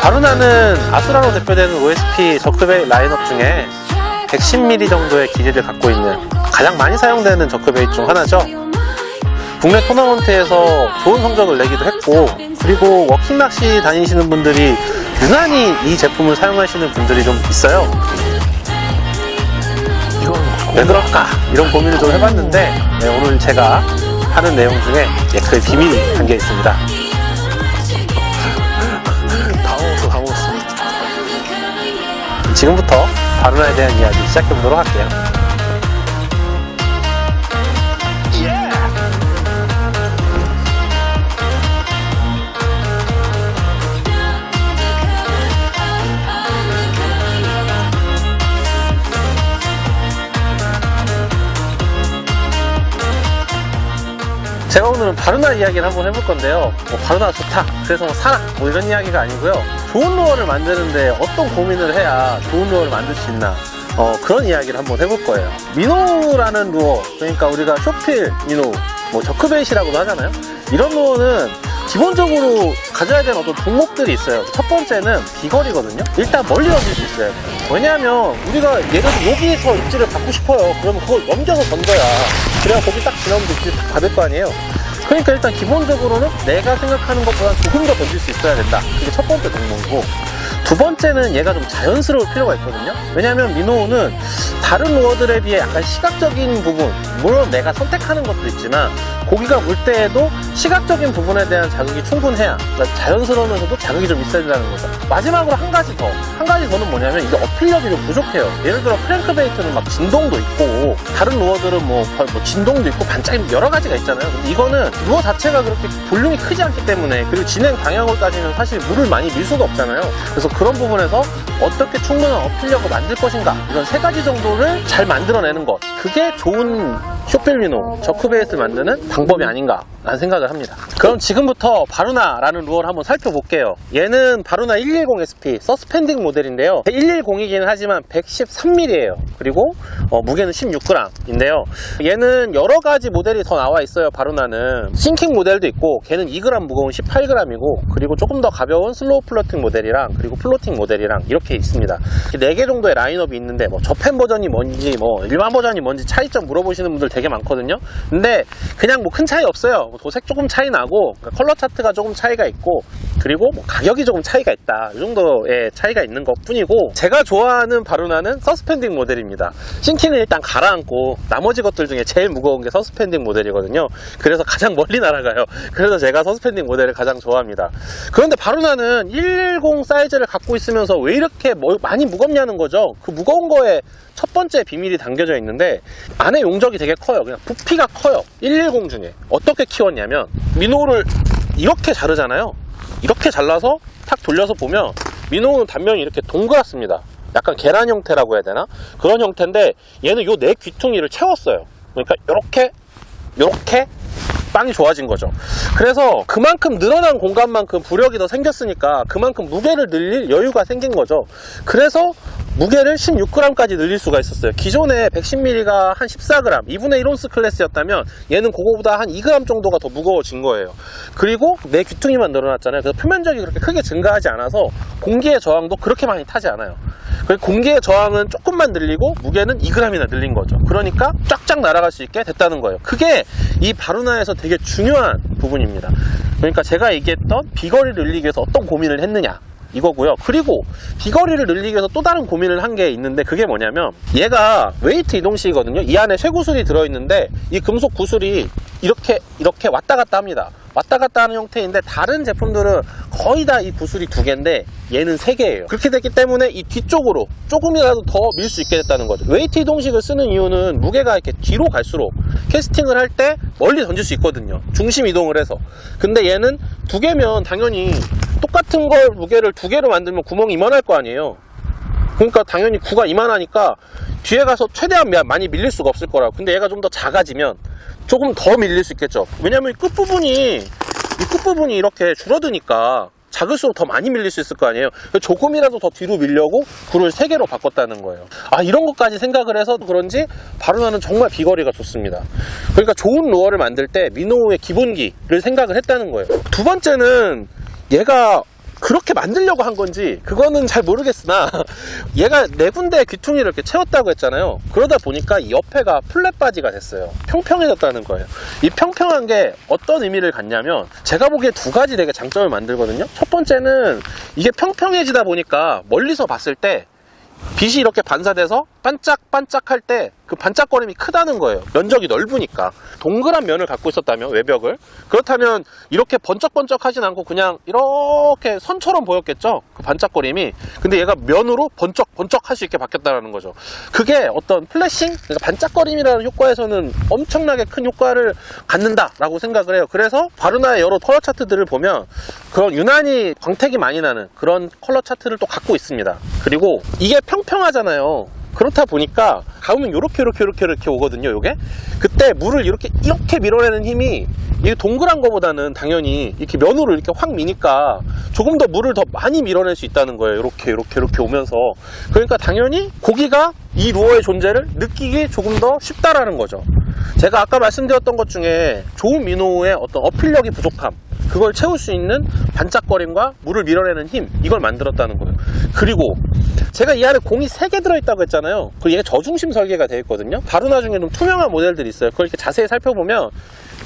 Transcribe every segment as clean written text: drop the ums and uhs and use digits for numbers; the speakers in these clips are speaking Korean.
바루나는 아수라로 대표되는 OSP 저크베이 라인업 중에 110mm 정도의 길이를 갖고 있는 가장 많이 사용되는 저크베이 중 하나죠. 국내 토너먼트에서 좋은 성적을 내기도 했고, 그리고 워킹 낚시 다니시는 분들이 유난히 이 제품을 사용하시는 분들이 좀 있어요. 왜 그럴까? 이런 고민을 좀 해봤는데, 오늘 제가 하는 내용 중에 그 비밀이 담겨 있습니다. 다 먹었어. 지금부터 바루나에 대한 이야기 시작해보도록 할게요. 제가 오늘은 바루나 이야기를 한번 해볼 건데요. 바루나 좋다, 그래서 사라, 이런 이야기가 아니고요. 좋은 루어를 만드는데 어떤 고민을 해야 좋은 루어를 만들 수 있나, 그런 이야기를 한번 해볼 거예요. 미노우라는 루어, 그러니까 우리가 쇼필 미노우, 저크베이시라고도 하잖아요. 이런 루어는 기본적으로 가져야 되는 어떤 종목들이 있어요. 첫 번째는 비거리거든요. 일단 멀리 던질 수 있어요. 왜냐하면 우리가 예를 들어 여기에서 입질을 받고 싶어요. 그러면 그걸 넘겨서 던져야, 그래야 거기 딱 지나오면 입질 받을 거 아니에요. 그러니까 일단 기본적으로는 내가 생각하는 것보다 조금 더 던질 수 있어야 된다. 그게 첫 번째 종목이고, 두 번째는 얘가 좀 자연스러울 필요가 있거든요. 왜냐하면 미노우는 다른 루어들에 비해 약간 시각적인 부분, 물론 내가 선택하는 것도 있지만 고기가 물 때에도 시각적인 부분에 대한 자극이 충분해야, 그러니까 자연스러우면서도 자극이 좀 있어야 된다는 거죠. 마지막으로 한 가지 더는 뭐냐면 이게 어필력이 좀 부족해요. 예를 들어 크랭크베이트는 막 진동도 있고, 다른 루어들은 뭐 진동도 있고 반짝임 여러 가지가 있잖아요. 근데 이거는 루어 자체가 그렇게 볼륨이 크지 않기 때문에, 그리고 진행 방향으로 따지면 사실 물을 많이 밀 수가 없잖아요. 그래서 그런 부분에서 어떻게 충분한 어필력을 만들 것인가, 이런 세 가지 정도를 잘 만들어내는 것, 그게 좋은 쇼필미노, 저크베이스를 만드는 방법이 아닌가 라는 생각을 합니다. 그럼 지금부터 바루나라는 루어를 한번 살펴볼게요. 얘는 바루나 110SP 서스펜딩 모델인데요. 110이기는 하지만 113mm예요. 그리고 무게는 16g인데요. 얘는 여러 가지 모델이 더 나와 있어요. 바루나는 싱킹 모델도 있고, 걔는 2g 무거운 18g이고, 그리고 조금 더 가벼운 슬로우 플로팅 모델이랑, 그리고 플로팅 모델이랑 이렇게 있습니다. 4개 정도의 라인업이 있는데, 저펜 버전이 뭔지, 일반 버전이 뭔지 차이점 물어보시는 분들 되게 많거든요. 근데 그냥 큰 차이 없어요. 도색 조금 차이 나고, 컬러 차트가 조금 차이가 있고, 그리고 가격이 조금 차이가 있다, 이 정도의 차이가 있는 것 뿐이고, 제가 좋아하는 바루나는 서스펜딩 모델입니다. 싱킹을 일단 가라앉고 나머지 것들 중에 제일 무거운 게 서스펜딩 모델이거든요. 그래서 가장 멀리 날아가요. 그래서 제가 서스펜딩 모델을 가장 좋아합니다. 그런데 바루나는 110 사이즈를 갖고 있으면서 왜 이렇게 많이 무겁냐는 거죠. 그 무거운 거에 첫 번째 비밀이 담겨져 있는데, 안에 용적이 되게 커요. 그냥 부피가 커요. 110 중에 어떻게 키웠냐면, 미노우를 이렇게 자르잖아요. 이렇게 잘라서 탁 돌려서 보면 미노우는 단면이 이렇게 동그랗습니다. 약간 계란 형태라고 해야 되나? 그런 형태인데, 얘는 요 네 귀퉁이를 채웠어요. 그러니까 요렇게 빵이 좋아진 거죠. 그래서 그만큼 늘어난 공간만큼 부력이 더 생겼으니까 그만큼 무게를 늘릴 여유가 생긴 거죠. 그래서 무게를 16g까지 늘릴 수가 있었어요. 기존에 110mm가 한 14g, 2분의 1온스 클래스였다면 얘는 그거보다 한 2g 정도가 더 무거워진 거예요. 그리고 내 귀퉁이만 늘어났잖아요. 그래서 표면적이 그렇게 크게 증가하지 않아서 공기의 저항도 그렇게 많이 타지 않아요. 그리고 공기의 저항은 조금만 늘리고 무게는 2g이나 늘린 거죠. 그러니까 쫙쫙 날아갈 수 있게 됐다는 거예요. 그게 이 바루나에서 되게 중요한 부분입니다. 그러니까 제가 얘기했던 비거리를 늘리기 위해서 어떤 고민을 했느냐, 이거고요. 그리고 비거리를 늘리기 위해서 또 다른 고민을 한 게 있는데, 그게 뭐냐면, 얘가 웨이트 이동식이거든요. 이 안에 쇠구슬이 들어있는데 이 금속 구슬이 이렇게 왔다 갔다 합니다. 왔다 갔다 하는 형태인데, 다른 제품들은 거의 다 이 구슬이 2개인데 얘는 3개예요. 그렇게 됐기 때문에 이 뒤쪽으로 조금이라도 더 밀 수 있게 됐다는 거죠. 웨이트 이동식을 쓰는 이유는 무게가 이렇게 뒤로 갈수록 캐스팅을 할 때 멀리 던질 수 있거든요. 중심 이동을 해서. 근데 얘는 2개면 당연히 똑같은 걸 무게를 2개로 만들면 구멍이 이만할 거 아니에요. 그러니까 당연히 구가 이만하니까 뒤에 가서 최대한 많이 밀릴 수가 없을 거라고. 근데 얘가 좀 더 작아지면 조금 더 밀릴 수 있겠죠. 왜냐면 이 끝부분이 이렇게 줄어드니까 작을수록 더 많이 밀릴 수 있을 거 아니에요. 조금이라도 더 뒤로 밀려고 굴을 3개로 바꿨다는 거예요. 이런 것까지 생각을 해서 그런지 바루나는 정말 비거리가 좋습니다. 그러니까 좋은 루어를 만들 때 미노우의 기본기를 생각을 했다는 거예요. 두 번째는 얘가 그렇게 만들려고 한 건지 그거는 잘 모르겠으나 얘가 네 군데 귀퉁이를 이렇게 채웠다고 했잖아요. 그러다 보니까 이 옆에가 플랫바지가 됐어요. 평평해졌다는 거예요. 이 평평한 게 어떤 의미를 갖냐면 제가 보기에 두 가지 되게 장점을 만들거든요. 첫 번째는 이게 평평해지다 보니까 멀리서 봤을 때 빛이 이렇게 반사돼서 반짝반짝할 때 그 반짝거림이 크다는 거예요. 면적이 넓으니까. 동그란 면을 갖고 있었다면, 외벽을, 그렇다면 이렇게 번쩍번쩍하진 않고 그냥 이렇게 선처럼 보였겠죠, 그 반짝거림이. 근데 얘가 면으로 번쩍번쩍할 수 있게 바뀌었다는 거죠. 그게 어떤 플래싱, 그러니까 반짝거림이라는 효과에서는 엄청나게 큰 효과를 갖는다라고 생각을 해요. 그래서 바르나의 여러 컬러 차트들을 보면 그런 유난히 광택이 많이 나는 그런 컬러 차트를 또 갖고 있습니다. 그리고 이게 평평하잖아요. 그렇다 보니까 가보면 요렇게 오거든요. 요게 그때 물을 이렇게 밀어내는 힘이 이 동그란 거보다는 당연히 이렇게 면으로 이렇게 확 미니까 조금 더 물을 더 많이 밀어낼 수 있다는 거예요. 이렇게 오면서. 그러니까 당연히 고기가 이 루어의 존재를 느끼기 조금 더 쉽다라는 거죠. 제가 아까 말씀드렸던 것 중에 좋은 민노의 어떤 어필력이 부족함, 그걸 채울 수 있는 반짝거림과 물을 밀어내는 힘, 이걸 만들었다는 거예요. 그리고 제가 이 안에 공이 3개 들어있다고 했잖아요. 그리고 얘가 저중심 설계가 되어 있거든요. 바르나 중에 좀 투명한 모델들이 있어요. 그걸 이렇게 자세히 살펴보면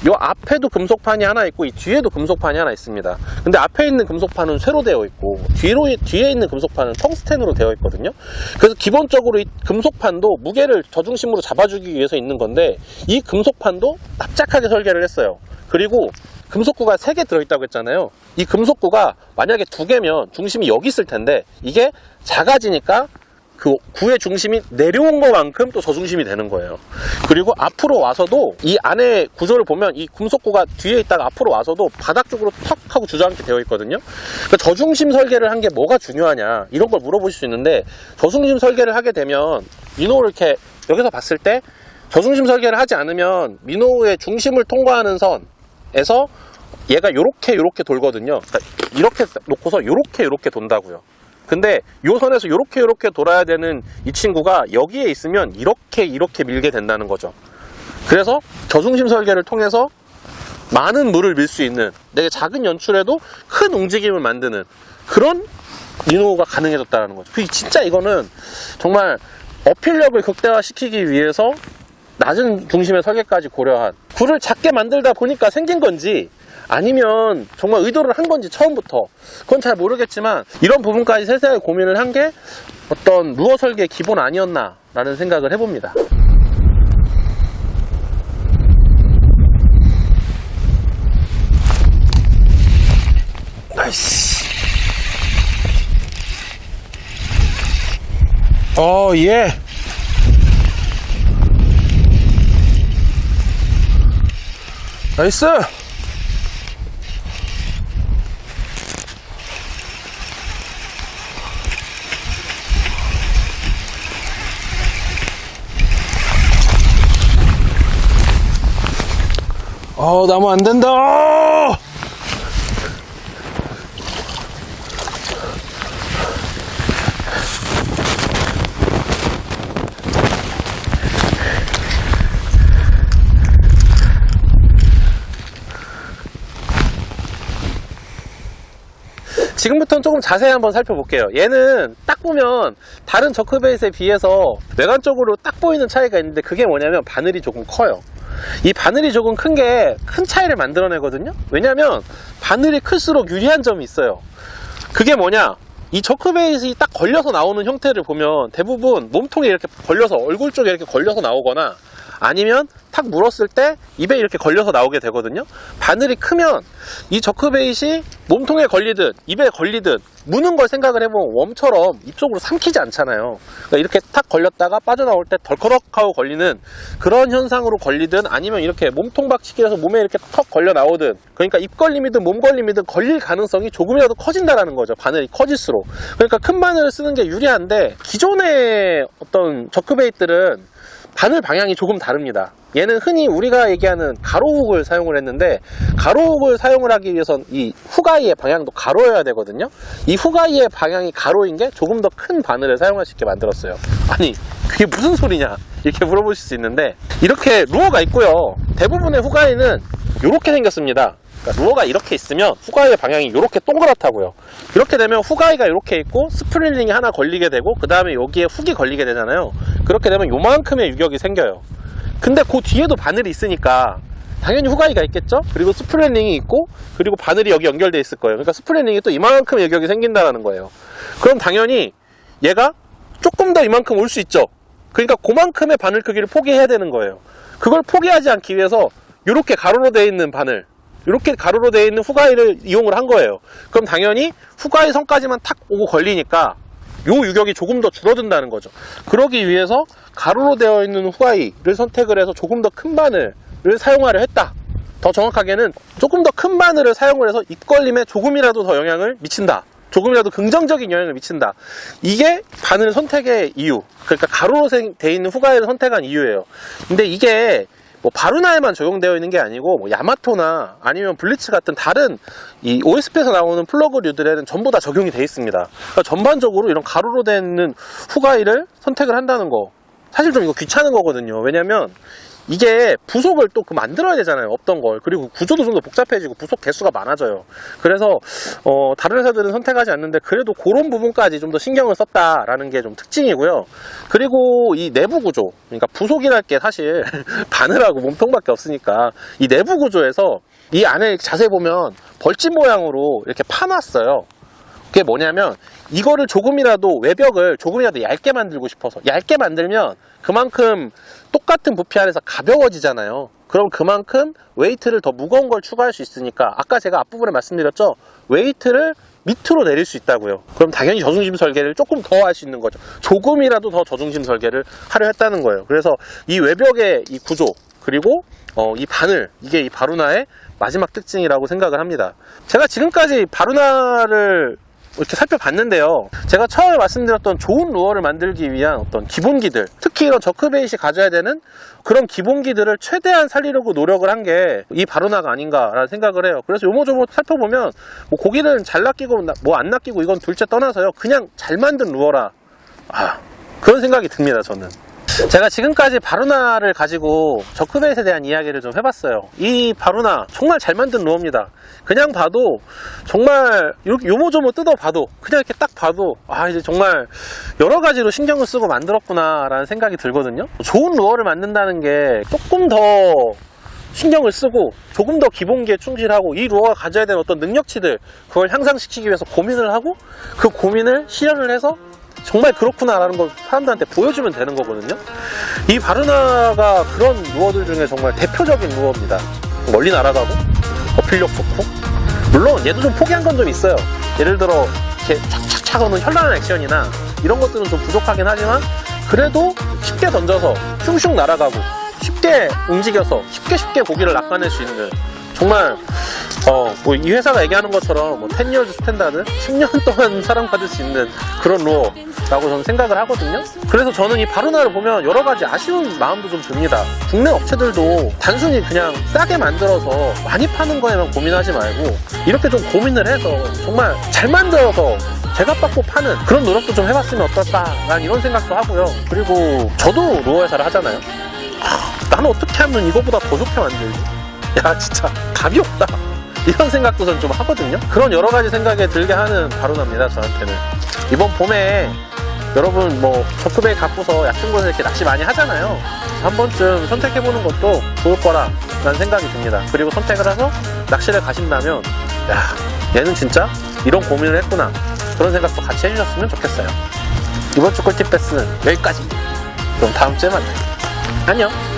요 앞에도 금속판이 하나 있고 이 뒤에도 금속판이 하나 있습니다. 근데 앞에 있는 금속판은 쇠로 되어 있고 뒤에 있는 금속판은 텅스텐으로 되어 있거든요. 그래서 기본적으로 이 금속판도 무게를 저중심으로 잡아주기 위해서 있는 건데 이 금속판도 납작하게 설계를 했어요. 그리고 금속구가 3개 들어있다고 했잖아요. 이 금속구가 만약에 2개면 중심이 여기 있을 텐데 이게 작아지니까 그 구의 중심이 내려온 것만큼 또 저중심이 되는 거예요. 그리고 앞으로 와서도 이 안에 구조를 보면 이 금속구가 뒤에 있다가 앞으로 와서도 바닥 쪽으로 턱 하고 주저앉게 되어 있거든요. 그러니까 저중심 설계를 한 게 뭐가 중요하냐 이런 걸 물어보실 수 있는데, 저중심 설계를 하게 되면 민노를 이렇게 여기서 봤을 때 저중심 설계를 하지 않으면 민노의 중심을 통과하는 선에서 얘가 요렇게 돌거든요. 그러니까 이렇게 놓고서 요렇게 돈다고요. 근데 요 선에서 요렇게 돌아야 되는 이 친구가 여기에 있으면 이렇게 밀게 된다는 거죠. 그래서 저중심 설계를 통해서 많은 물을 밀 수 있는, 되게 작은 연출에도 큰 움직임을 만드는 그런 민노가 가능해졌다는 거죠. 진짜 이거는 정말 어필력을 극대화시키기 위해서 낮은 중심의 설계까지 고려한, 굴을 작게 만들다 보니까 생긴 건지 아니면 정말 의도를 한 건지 처음부터 그건 잘 모르겠지만 이런 부분까지 세세하게 고민을 한 게 어떤 루어 설계의 기본 아니었나 라는 생각을 해봅니다. 나이스. 예. 나이스. 나무 안 된다. 지금부터는 조금 자세히 한번 살펴볼게요. 얘는 딱 보면 다른 저크베이스에 비해서 외관적으로 딱 보이는 차이가 있는데, 그게 뭐냐면 바늘이 조금 커요. 이 바늘이 조금 큰 게 큰 차이를 만들어내거든요. 왜냐면 바늘이 클수록 유리한 점이 있어요. 그게 뭐냐, 이 저크베이스이 딱 걸려서 나오는 형태를 보면 대부분 몸통에 이렇게 걸려서, 얼굴 쪽에 이렇게 걸려서 나오거나 아니면 탁 물었을 때 입에 이렇게 걸려서 나오게 되거든요. 바늘이 크면 이 저크베이스이 몸통에 걸리든 입에 걸리든 무는 걸 생각을 해보면 웜처럼 입쪽으로 삼키지 않잖아요. 그러니까 이렇게 탁 걸렸다가 빠져나올 때 덜커덕하고 걸리는 그런 현상으로 걸리든, 아니면 이렇게 몸통 박치기라서 몸에 이렇게 턱 걸려 나오든, 그러니까 입 걸림이든 몸 걸림이든 걸릴 가능성이 조금이라도 커진다라는 거죠. 바늘이 커질수록. 그러니까 큰 바늘을 쓰는 게 유리한데, 기존의 어떤 저크베이스들은 바늘 방향이 조금 다릅니다. 얘는 흔히 우리가 얘기하는 가로훅을 사용을 했는데, 가로훅을 사용을 하기 위해선 이 후가이의 방향도 가로여야 되거든요. 이 후가이의 방향이 가로인 게 조금 더 큰 바늘을 사용할 수 있게 만들었어요. 아니, 그게 무슨 소리냐 이렇게 물어보실 수 있는데, 이렇게 루어가 있고요. 대부분의 후가이는 이렇게 생겼습니다. 그러니까 루어가 이렇게 있으면 후가이의 방향이 이렇게 동그랗다고요. 이렇게 되면 후가이가 이렇게 있고 스프링링이 하나 걸리게 되고 그 다음에 여기에 훅이 걸리게 되잖아요. 그렇게 되면 요만큼의 유격이 생겨요. 근데 그 뒤에도 바늘이 있으니까 당연히 후가이가 있겠죠? 그리고 스프링링이 있고 그리고 바늘이 여기 연결돼 있을 거예요. 그러니까 스프링링이 또 이만큼의 유격이 생긴다는 거예요. 그럼 당연히 얘가 조금 더 이만큼 올 수 있죠. 그러니까 그만큼의 바늘 크기를 포기해야 되는 거예요. 그걸 포기하지 않기 위해서 이렇게 가로로 되어 있는 바늘, 이렇게 가로로 되어 있는 후가이를 이용을 한 거예요. 그럼 당연히 후가이 선까지만 탁 오고 걸리니까 요 유격이 조금 더 줄어든다는 거죠. 그러기 위해서 가로로 되어 있는 후가이를 선택을 해서 조금 더 큰 바늘을 사용하려 했다. 더 정확하게는 조금 더 큰 바늘을 사용을 해서 입걸림에 조금이라도 더 영향을 미친다. 조금이라도 긍정적인 영향을 미친다. 이게 바늘 선택의 이유. 그러니까 가로로 되어 있는 후가이를 선택한 이유예요. 근데 이게 뭐 바루나에만 적용되어 있는 게 아니고 뭐 야마토나 아니면 블리츠 같은 다른 이 OSP에서 나오는 플러그류들에는 전부 다 적용이 되어 있습니다. 그러니까 전반적으로 이런 가로로 되어 있는 후가이를 선택을 한다는 거 사실 좀 이거 귀찮은 거거든요. 왜냐면 이게 부속을 또 만들어야 되잖아요. 없던 걸. 그리고 구조도 좀 더 복잡해지고 부속 개수가 많아져요. 그래서 다른 회사들은 선택하지 않는데 그래도 그런 부분까지 좀 더 신경을 썼다라는 게 좀 특징이고요. 그리고 이 내부 구조, 그러니까 부속이랄 게 사실 바늘하고 몸통밖에 없으니까 이 내부 구조에서 이 안에 자세히 보면 벌집 모양으로 이렇게 파놨어요. 그게 뭐냐면 이거를 조금이라도 외벽을 조금이라도 얇게 만들고 싶어서, 얇게 만들면 그만큼 똑같은 부피 안에서 가벼워지잖아요. 그럼 그만큼 웨이트를 더 무거운 걸 추가할 수 있으니까 아까 제가 앞부분에 말씀드렸죠. 웨이트를 밑으로 내릴 수 있다고요. 그럼 당연히 저중심 설계를 조금 더 할 수 있는 거죠. 조금이라도 더 저중심 설계를 하려 했다는 거예요. 그래서 이 외벽의 이 구조 그리고 이 바늘, 이게 이 바루나의 마지막 특징이라고 생각을 합니다. 제가 지금까지 바루나를 이렇게 살펴봤는데요. 제가 처음에 말씀드렸던 좋은 루어를 만들기 위한 어떤 기본기들, 특히 이런 저크베이시 가져야 되는 그런 기본기들을 최대한 살리려고 노력을 한 게 이 바루나가 아닌가라는 생각을 해요. 그래서 요모조모 살펴보면 뭐 고기는 잘 낚이고 뭐 안 낚이고 이건 둘째 떠나서요. 그냥 잘 만든 루어라. 그런 생각이 듭니다, 저는. 제가 지금까지 바루나를 가지고 저크베이스에 대한 이야기를 좀 해봤어요. 이 바루나 정말 잘 만든 루어입니다. 그냥 봐도 정말 요모조모 뜯어봐도 그냥 이렇게 딱 봐도 이제 정말 여러 가지로 신경을 쓰고 만들었구나 라는 생각이 들거든요. 좋은 루어를 만든다는 게 조금 더 신경을 쓰고 조금 더 기본기에 충실하고 이 루어가 가져야 되는 어떤 능력치들 그걸 향상시키기 위해서 고민을 하고 그 고민을 실현을 해서 정말 그렇구나라는 걸 사람들한테 보여주면 되는 거거든요. 이 바루나가 그런 루어들 중에 정말 대표적인 루어입니다. 멀리 날아가고 어필력 좋고, 물론 얘도 좀 포기한 건 좀 있어요. 예를 들어 이렇게 착착착 하는 현란한 액션이나 이런 것들은 좀 부족하긴 하지만 그래도 쉽게 던져서 슝슝 날아가고 쉽게 움직여서 쉽게 고기를 낚아낼 수 있는, 정말 뭐 이 회사가 얘기하는 것처럼 뭐 10years 스탠다드 10년 동안 사랑받을 수 있는 그런 루어라고 저는 생각을 하거든요. 그래서 저는 이 바루나를 보면 여러 가지 아쉬운 마음도 좀 듭니다. 국내 업체들도 단순히 그냥 싸게 만들어서 많이 파는 거에만 고민하지 말고 이렇게 좀 고민을 해서 정말 잘 만들어서 제값 받고 파는 그런 노력도 좀 해봤으면 어떨까라는 이런 생각도 하고요. 그리고 저도 루어 회사를 하잖아요. 나는 어떻게 하면 이거보다 더 좋게 만들지? 야, 진짜 감이 없다. 이런 생각도 전 좀 하거든요. 그런 여러 가지 생각에 들게 하는 바루나입니다, 저한테는. 이번 봄에 여러분 뭐 저크베이 갖고서 얕은 곳에서 이렇게 낚시 많이 하잖아요. 한 번쯤 선택해보는 것도 좋을 거라는 생각이 듭니다. 그리고 선택을 해서 낚시를 가신다면 야, 얘는 진짜 이런 고민을 했구나, 그런 생각도 같이 해주셨으면 좋겠어요. 이번 주 꿀팁 패스는 여기까지. 그럼 다음 주에 만나요. 안녕.